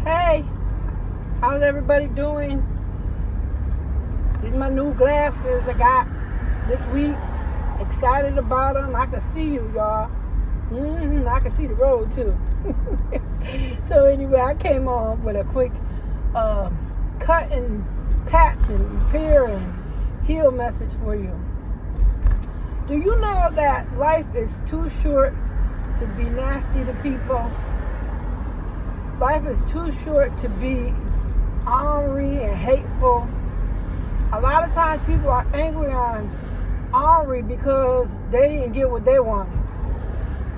Hey, how's everybody doing? These are my new glasses I got this week. Excited about them. I can see you, y'all. I can see the road too. So anyway, I came on with a quick cut and patch and repair and heal message for you. Do you know that life is too short to be nasty to people? Life is too short to be ornery and hateful. A lot of times people are angry on ornery because they didn't get what they wanted.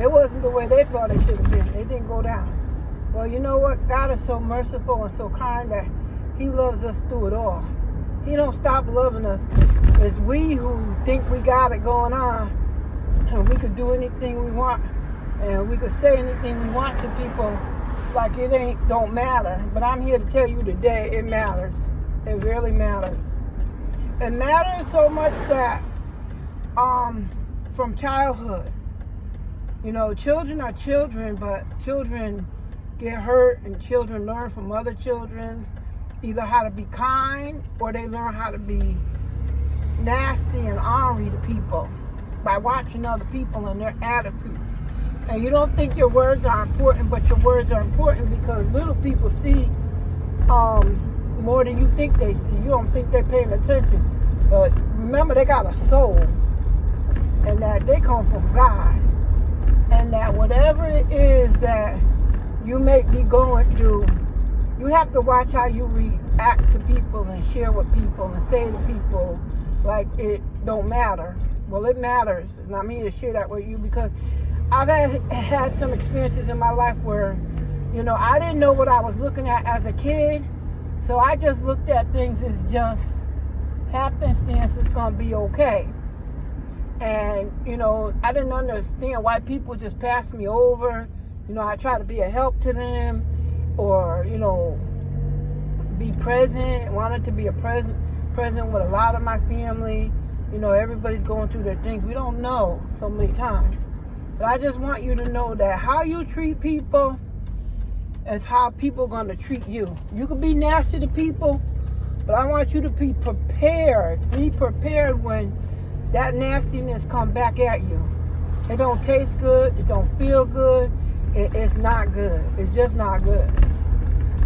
It wasn't the way they thought it should have been. It didn't go down. Well, you know what? God is so merciful and so kind that He loves us through it all. He don't stop loving us. It's we who think we got it going on, and we could do anything we want, and we could say anything we want to people like it don't matter. But I'm here to tell you today it matters. It really matters. It matters so much that from childhood, children are children, but children get hurt and children learn from other children either how to be kind or they learn how to be nasty and ornery to people by watching other people and their attitudes. And you don't think your words are important, but your words are important because little people see more than you think they see. You don't think they're paying attention. But remember, they got a soul. And that they come from God. And that whatever it is that you may be going through, you have to watch how you react to people and share with people and say to people like it don't matter. Well, it matters. And I'm here to share that with you because I've had some experiences in my life where, I didn't know what I was looking at as a kid. So I just looked at things as just happenstance. It's going to be okay. And, I didn't understand why people just passed me over. I tried to be a help to them or, be present, wanted to be a present with a lot of my family. Everybody's going through their things. We don't know so many times. But I just want you to know that how you treat people is how people are going to treat you. You can be nasty to people, but I want you to be prepared. Be prepared when that nastiness comes back at you. It don't taste good. It don't feel good. It's not good. It's just not good.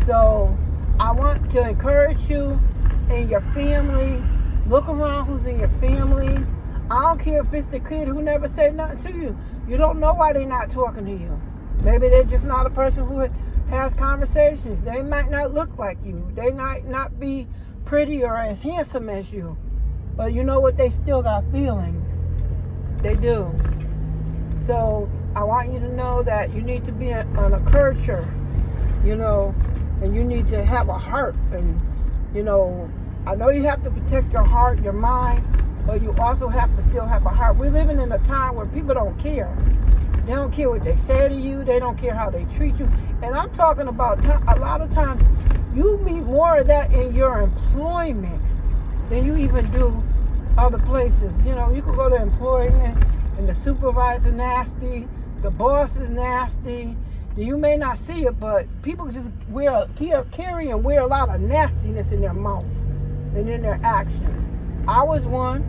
So I want to encourage you and your family. Look around who's in your family. I don't care if it's the kid who never said nothing to you. You don't know why they're not talking to you. Maybe they're just not a person who has conversations. They might not look like you. They might not be pretty or as handsome as you. But you know what? They still got feelings. They do. So I want you to know that you need to be an encourager, and you need to have a heart. And, I know you have to protect your heart, your mind, but you also have to still have a heart. We're living in a time where people don't care. They don't care what they say to you. They don't care how they treat you. And I'm talking about a lot of times you meet more of that in your employment than you even do other places. You could go to employment and the supervisor nasty, the boss is nasty. You may not see it, but people just carry and wear a lot of nastiness in their mouth and in their actions. I was one.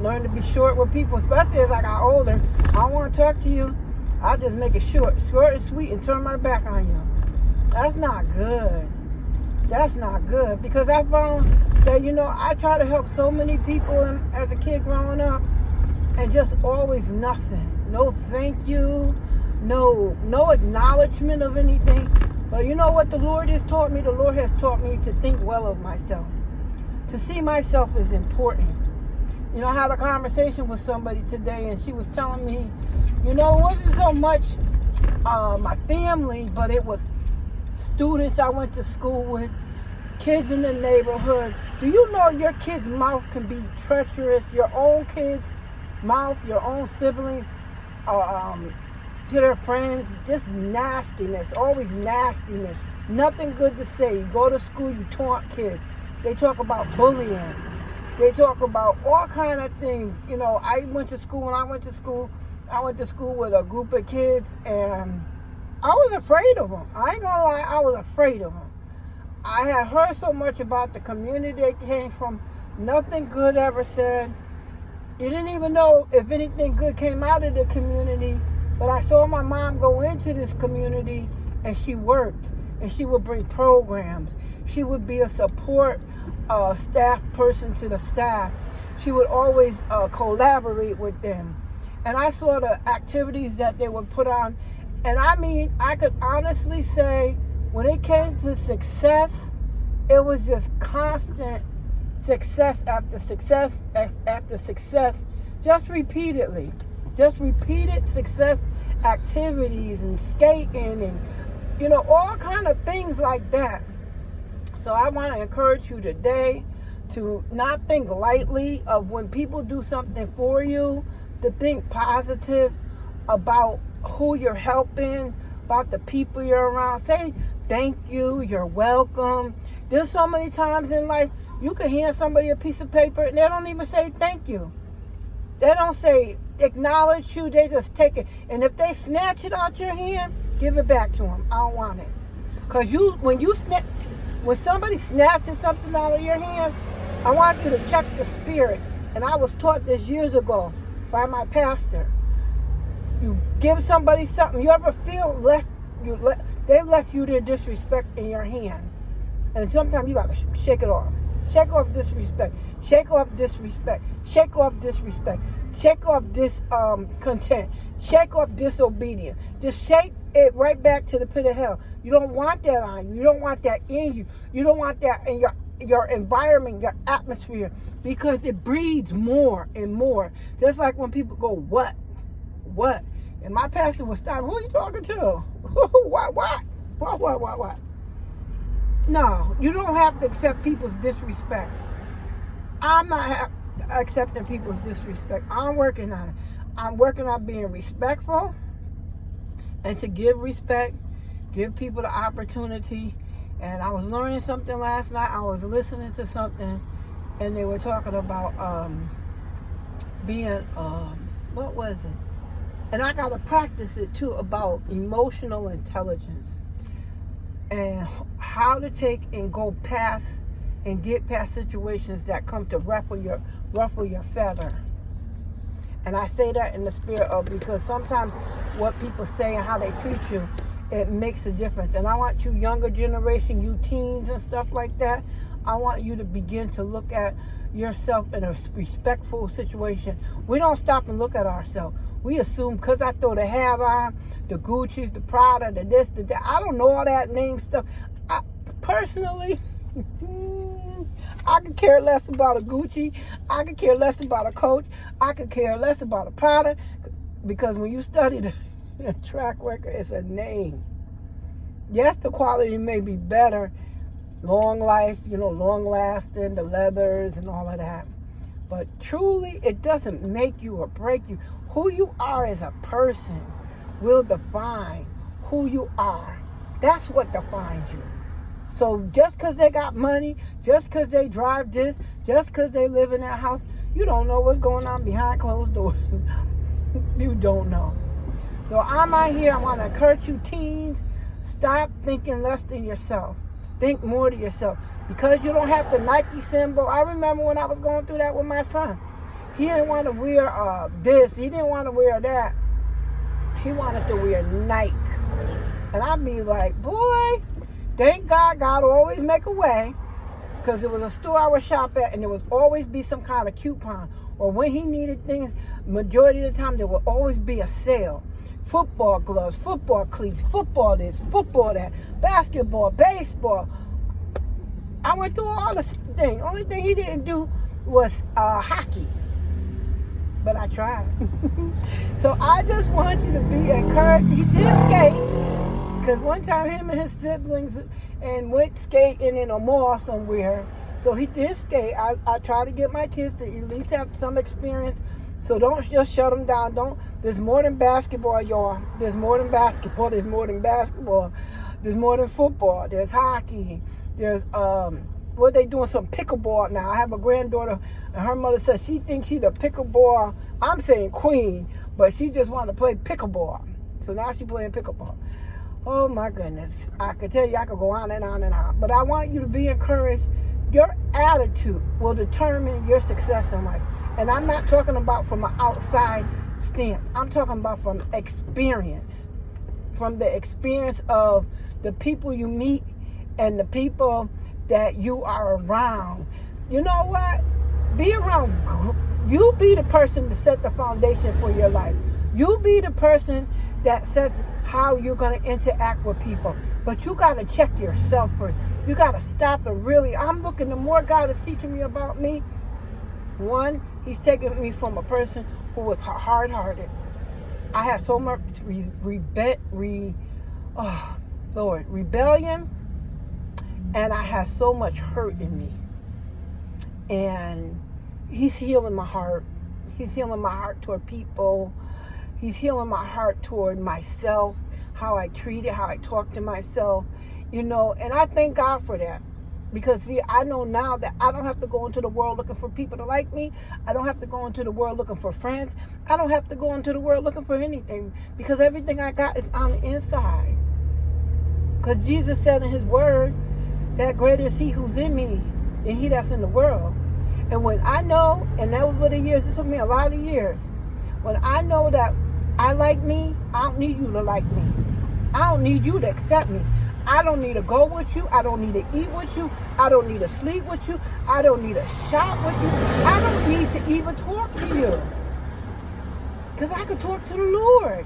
Learn to be short with people, especially as I got older. I don't want to talk to you. I just make it short and sweet, and turn my back on you. That's not good. That's not good because I found that I try to help so many people as a kid growing up, and just always nothing. No thank you, no acknowledgement of anything. But you know what the Lord has taught me? The Lord has taught me to think well of myself, to see myself as important. I had a conversation with somebody today, and she was telling me, it wasn't so much my family, but it was students I went to school with, kids in the neighborhood. Do you know your kid's mouth can be treacherous? Your own kid's mouth, your own siblings, to their friends, just nastiness, always nastiness. Nothing good to say. You go to school, you taunt kids. They talk about bullying. They talk about all kind of things. I went to school with a group of kids, and I was afraid of them. I ain't gonna lie, I was afraid of them. I had heard so much about the community they came from. Nothing good ever said. You didn't even know if anything good came out of the community. But I saw my mom go into this community, and she worked. And she would bring programs. She would be a support staff person to the staff. She would always collaborate with them. And I saw the activities that they would put on. And I mean, I could honestly say, when it came to success, it was just constant success after success after success, just repeatedly. Just repeated success activities and skating and, you know, all kind of things like that. So I want to encourage you today to not think lightly of when people do something for you, to think positive about who you're helping, about the people you're around. Say thank you, you're welcome. There's so many times in life you can hand somebody a piece of paper and they don't even say thank you. They don't say acknowledge you, they just take it. And if they snatch it out your hand, give it back to them. I don't want it. Because when somebody snatches something out of your hands, I want you to check the spirit. And I was taught this years ago by my pastor. You give somebody something, you ever feel they left you their disrespect in your hand. And sometimes you got to shake it off. Shake off disrespect. Shake off disrespect. Shake off disrespect. Shake off discontent. Shake off disobedience. Just shake it right back to the pit of hell. You don't want that on you. You don't want that in you. You don't want that in your environment, your atmosphere, because it breeds more and more. Just like when people go, what? And my pastor would stop, who are you talking to? What? No, you don't have to accept people's disrespect. I'm not accepting people's disrespect. I'm working on it. I'm working on being respectful and to give respect, give people the opportunity. And I was learning something last night. I was listening to something and they were talking about being, what was it? And I got to practice it too, about emotional intelligence and how to take and go past and get past situations that come to ruffle your feather. And I say that in the spirit of, because sometimes what people say and how they treat you, it makes a difference. And I want you younger generation, you teens and stuff like that, I want you to begin to look at yourself in a respectful situation. We don't stop and look at ourselves. We assume because I throw the hat on, the Gucci, the Prada, the this, the that. I don't know all that name stuff. Personally, I could care less about a Gucci. I could care less about a Coach. I could care less about a Prada, because when you study the track record, it's a name. Yes, the quality may be better, long life, long lasting, the leathers and all of that. But truly, it doesn't make you or break you. Who you are as a person will define who you are. That's what defines you. So just because they got money, just because they drive this, just because they live in that house, you don't know what's going on behind closed doors. You don't know. So I'm out here. I want to encourage you teens, stop thinking less than yourself. Think more to yourself. Because you don't have the Nike symbol. I remember when I was going through that with my son. He didn't want to wear this. He didn't want to wear that. He wanted to wear Nike. And I'd be like, boy, thank God always make a way. Because it was a store I would shop at and there would always be some kind of coupon. Or when he needed things, majority of the time there would always be a sale. Football gloves, football cleats, football this, football that, basketball, baseball. I went through all the things. Only thing he didn't do was hockey. But I tried. So I just want you to be encouraged. He did skate. Because one time him and his siblings and went skating in a mall somewhere. So he did skate. I try to get my kids to at least have some experience. So don't just shut them down. There's more than basketball, y'all. There's more than basketball. There's more than basketball. There's more than football. There's hockey. There's what they doing, some pickleball now. I have a granddaughter and her mother says she thinks she's a pickleball, I'm saying queen, but she just want to play pickleball. So now she's playing pickleball. Oh my goodness. I could tell you I could go on and on and on. But I want you to be encouraged. Your attitude will determine your success in life. And I'm not talking about from an outside stance. I'm talking about from experience. From the experience of the people you meet and the people that you are around. You know what? Be around. You be the person to set the foundation for your life. You be the person that says how you're going to interact with people. But you got to check yourself first. You got to stop and really, I'm looking, the more God is teaching me about me, one, he's taking me from a person who was hard-hearted. I had so much rebellion, and I had so much hurt in me. And he's healing my heart. He's healing my heart toward people. He's healing my heart toward myself, how I treat it, how I talk to myself, and I thank God for that. Because, see, I know now that I don't have to go into the world looking for people to like me. I don't have to go into the world looking for friends. I don't have to go into the world looking for anything. Because everything I got is on the inside. Because Jesus said in his word that greater is he who's in me than he that's in the world. And when I know, and that was what the years, it took me a lot of years. When I know that I like me, I don't need you to like me. I don't need you to accept me. I don't need to go with you. I don't need to eat with you. I don't need to sleep with you. I don't need to shop with you. I don't need to even talk to you. Because I could talk to the Lord.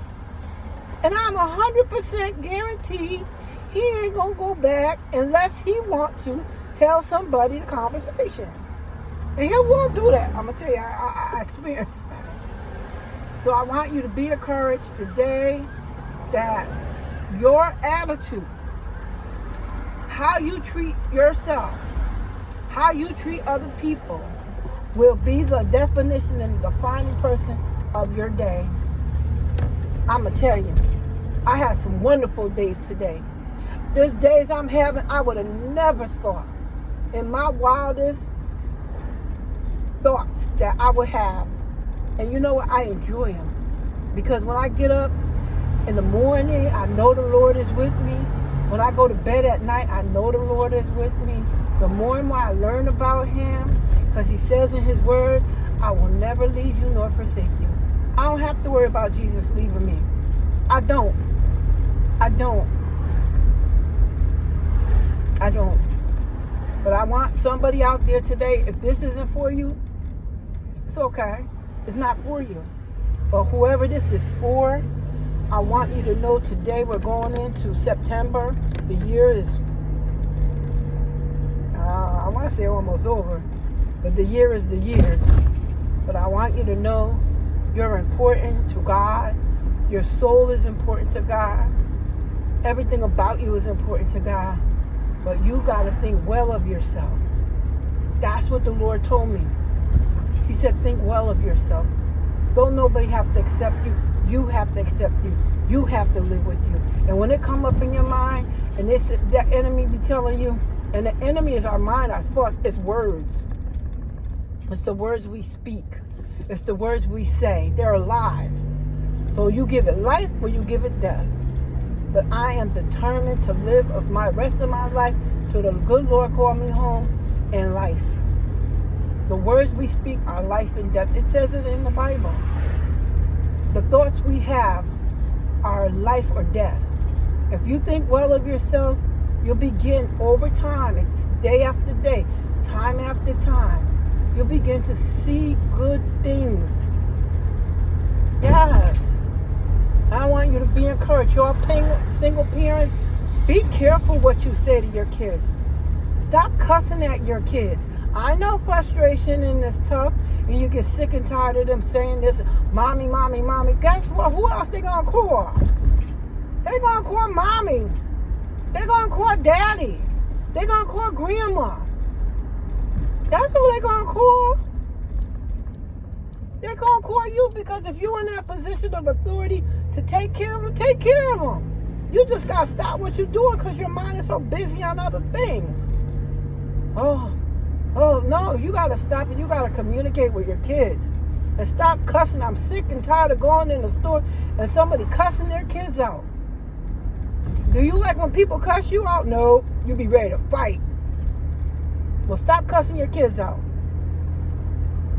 And I'm 100% guaranteed he ain't going to go back unless he wants to tell somebody the conversation. And he won't do that. I'm going to tell you, I experienced that. So I want you to be encouraged today that your attitude, how you treat yourself, how you treat other people will be the definition and defining person of your day. I'm going to tell you, I had some wonderful days today. There's days I'm having I would have never thought in my wildest thoughts that I would have. And you know what? I enjoy them. Because when I get up in the morning, I know the Lord is with me. When I go to bed at night, I know the Lord is with me. The more and more I learn about him, because he says in his word, I will never leave you nor forsake you. I don't have to worry about Jesus leaving me. I don't. But I want somebody out there today, if this isn't for you, it's okay. It's not for you. But whoever this is for, I want you to know today we're going into September. The year is, I want to say almost over, but the year is the year. But I want you to know you're important to God. Your soul is important to God. Everything about you is important to God. But you got to think well of yourself. That's what the Lord told me. He said, think well of yourself. Don't nobody have to accept you. You have to accept you. You have to live with you. And when it come up in your mind, and that enemy be telling you, and the enemy is our mind, our thoughts, it's words. It's the words we speak. It's the words we say. They're alive. So you give it life or you give it death. But I am determined to live of my rest of my life till the good Lord call me home in life. The words we speak are life and death. It says it in the Bible. The thoughts we have are life or death. If you think well of yourself, you'll begin over time. It's day after day, time after time. You'll begin to see good things. Yes. I want you to be encouraged. Y'all single parents, be careful what you say to your kids. Stop cussing at your kids. I know frustration and it's tough, and you get sick and tired of them saying this, mommy, mommy, mommy. Guess what? Who else they gonna call? They gonna call mommy. They gonna call daddy. They gonna call grandma. That's who they gonna call. They're gonna call you because if you're in that position of authority to take care of them, take care of them. You just gotta stop what you're doing because your mind is so busy on other things. Oh no, you gotta stop and you gotta communicate with your kids. And stop cussing. I'm sick and tired of going in the store and somebody cussing their kids out. Do you like when people cuss you out? No, you be ready to fight. Well, stop cussing your kids out.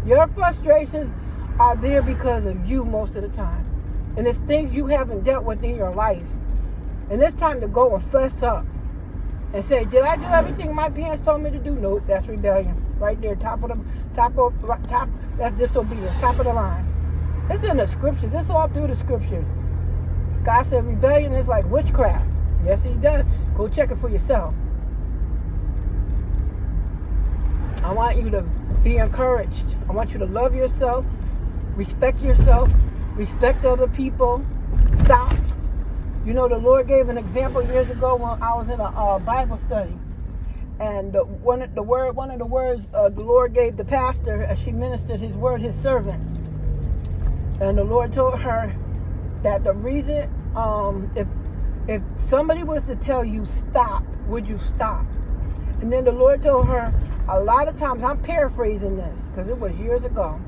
Your frustrations are there because of you most of the time. And it's things you haven't dealt with in your life. And it's time to go and fess up and say, did I do everything my parents told me to do? Nope, that's rebellion. Right there, top, that's disobedience, top of the line. It's in the scriptures. It's all through the scriptures. God said rebellion is like witchcraft. Yes, he does. Go check it for yourself. I want you to be encouraged. I want you to love yourself, respect other people. Stop. You know, the Lord gave an example years ago when I was in a Bible study. And one of the words the Lord gave the pastor as she ministered his word, his servant. And the Lord told her that the reason, if somebody was to tell you stop, would you stop? And then the Lord told her, a lot of times, I'm paraphrasing this because it was years ago.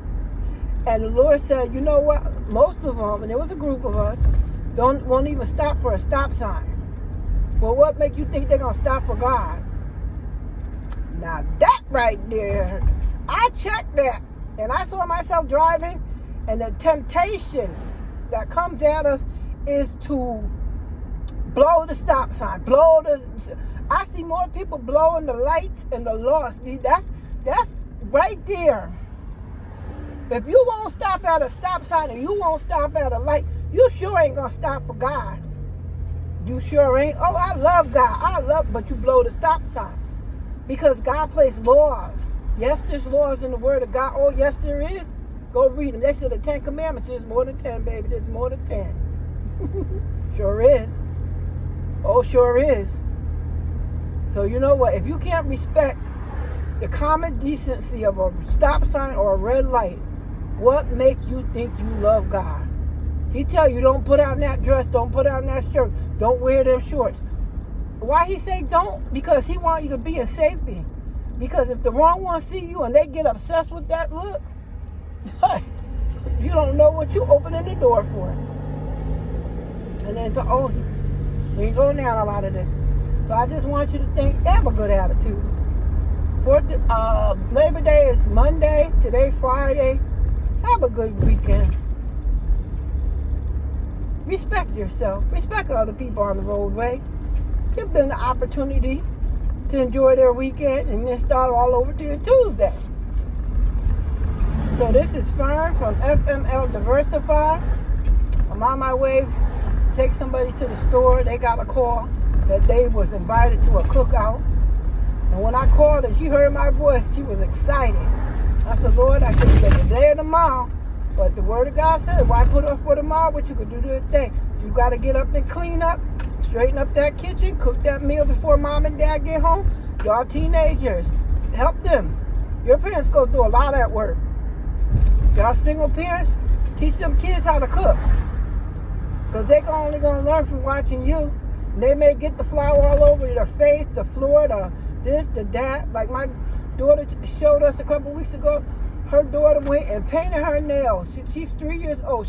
And the Lord said, you know what? Most of them, and there was a group of us, won't even stop for a stop sign. Well, what makes you think they're going to stop for God? Now that right there, I checked that. And I saw myself driving, and the temptation that comes at us is to blow the stop sign. I see more people blowing the lights and the lost. That's right there. If you won't stop at a stop sign and you won't stop at a light, you sure ain't gonna stop for God. You sure ain't. Oh, I love God. But you blow the stop sign. Because God placed laws. Yes, there's laws in the Word of God. Oh, yes, there is. Go read them. They said the 10 Commandments. There's more than 10, baby. There's more than 10. Sure is. Oh, sure is. So you know what? If you can't respect the common decency of a stop sign or a red light, what makes you think you love God? He tell you, don't put on that dress, don't put on that shirt, don't wear them shorts. Why he say don't? Because he want you to be in safety. Because if the wrong ones see you and they get obsessed with that look, you don't know what you opening the door for. And then we ain't going down a lot of this. So I just want you to have a good attitude. Labor Day is Monday, today Friday. Have a good weekend. Respect yourself. Respect other people on the roadway. Give them the opportunity to enjoy their weekend and then start all over to Tuesday. So this is Fern from FML Diversify. I'm on my way to take somebody to the store. They got a call that they was invited to a cookout. And when I called her, she heard my voice. She was excited. I said, Lord, I said, it's today or tomorrow. But the word of God said, why put off for tomorrow what you could do today? You got to get up and clean up, straighten up that kitchen, cook that meal before mom and dad get home. Y'all teenagers, help them. Your parents go through a lot of that work. Y'all single parents, teach them kids how to cook. Because they're only going to learn from watching you. And they may get the flour all over their face, the floor, the this, the that. Like my daughter showed us a couple weeks ago, her daughter went and painted her nails. She's 3 years old.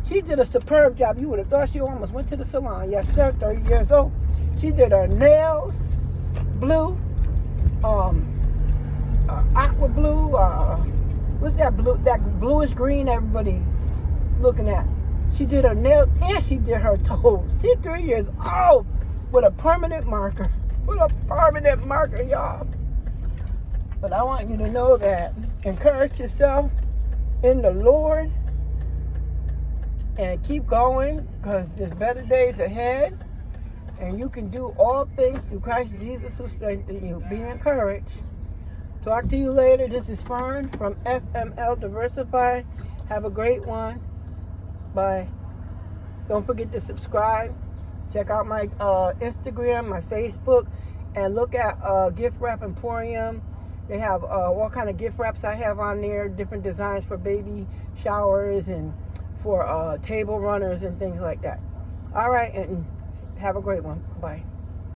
She did a superb job. You would have thought she almost went to the salon. Yes, sir, 30 years old. She did her nails, blue, aqua blue, what's that blue? That bluish green everybody's looking at. She did her nails and she did her toes. She's 3 years old with a permanent marker. With a permanent marker, y'all. But I want you to know that. Encourage yourself in the Lord and keep going because there's better days ahead. And you can do all things through Christ Jesus who strengthens you. Be encouraged. Talk to you later. This is Fern from FML Diversify. Have a great one. Bye. Don't forget to subscribe. Check out my Instagram, my Facebook, and look at Gift Wrap Emporium. They have all kind of gift wraps I have on there, different designs for baby showers and for table runners and things like that. All right, and have a great one. Bye.